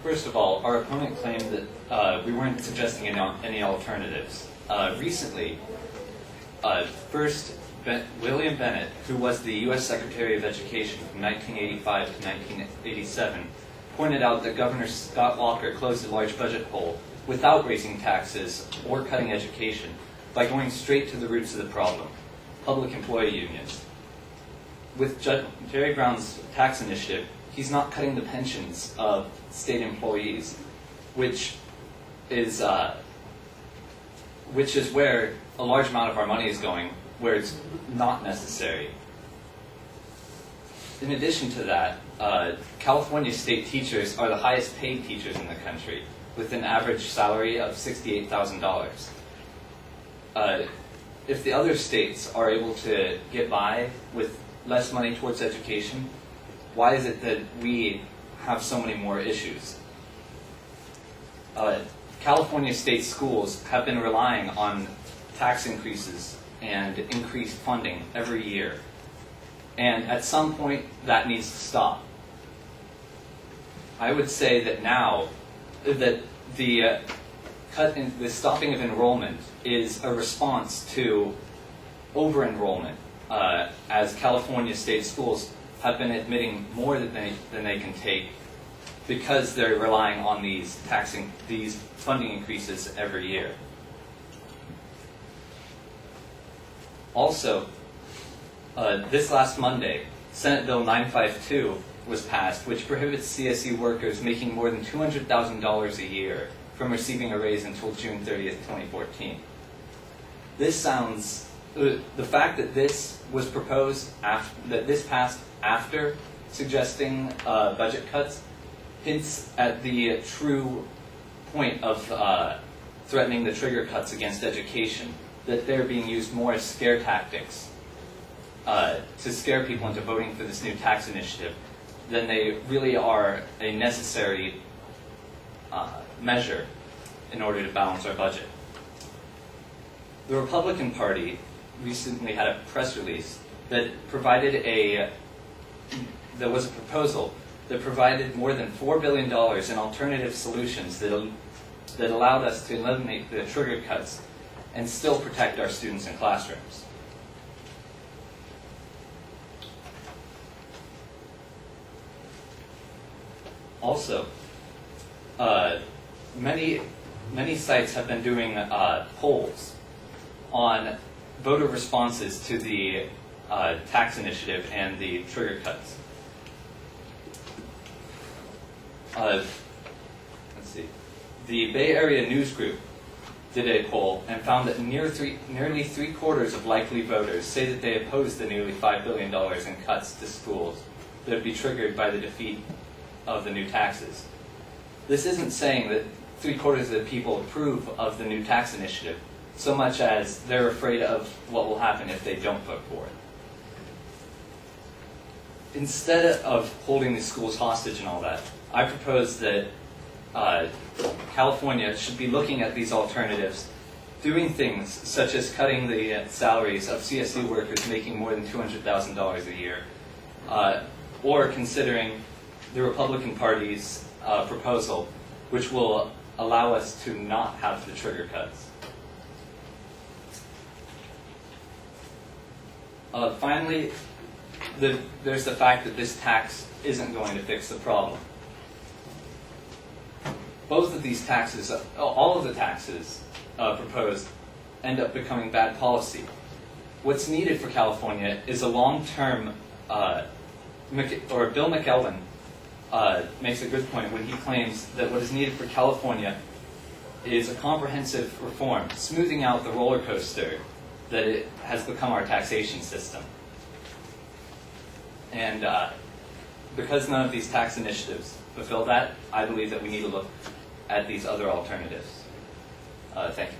First of all, our opponent claimed that we weren't suggesting any alternatives. Recently, first, William Bennett, who was the U.S. Secretary of Education from 1985 to 1987, pointed out that Governor Scott Walker closed a large budget hole without raising taxes or cutting education by going straight to the roots of the problem, public employee unions. With Jerry Brown's tax initiative, he's not cutting the pensions of state employees, which is where a large amount of our money is going, where it's not necessary. In addition to that, California state teachers are the highest paid teachers in the country, with an average salary of $68,000. If the other states are able to get by with less money towards education, why is it that we have so many more issues? California state schools have been relying on tax increases and increased funding every year. And at some point, that needs to stop. I would say that now, that the stopping of enrollment is a response to over-enrollment, as California state schools have been admitting more than they can take because they're relying on these funding increases every year. Also, this last Monday, Senate Bill 952 was passed, which prohibits CSU workers making more than $200,000 a year from receiving a raise until June 30th, 2014. This sounds, the fact that this was proposed, that this passed after suggesting budget cuts, hints at the true point of threatening the trigger cuts against education, that they're being used more as scare tactics to scare people into voting for this new tax initiative than they really are a necessary measure in order to balance our budget. The Republican Party recently had a press release that there was a proposal that provided more than $4 billion in alternative solutions that allowed us to eliminate the trigger cuts and still protect our students in classrooms. Also, many sites have been doing polls on voter responses to the tax initiative and the trigger cuts. Let's see. The Bay Area News Group did a poll and found that nearly three-quarters of likely voters say that they oppose the nearly $5 billion in cuts to schools that would be triggered by the defeat of the new taxes. This isn't saying that three-quarters of the people approve of the new tax initiative, so much as they're afraid of what will happen if they don't vote for it. Instead of holding the schools hostage and all that, I propose that California should be looking at these alternatives, doing things such as cutting the salaries of CSU workers making more than $200,000 a year, or considering the Republican Party's proposal, which will allow us to not have the trigger cuts. Finally, there's the fact that this tax isn't going to fix the problem. Both of these taxes, all of the taxes proposed, end up becoming bad policy. What's needed for California is a long-term, or Bill McKelvin makes a good point when he claims that what is needed for California is a comprehensive reform, smoothing out the roller coaster that it has become our taxation system. And because none of these tax initiatives fulfill that, I believe that we need to look at these other alternatives. Thank you.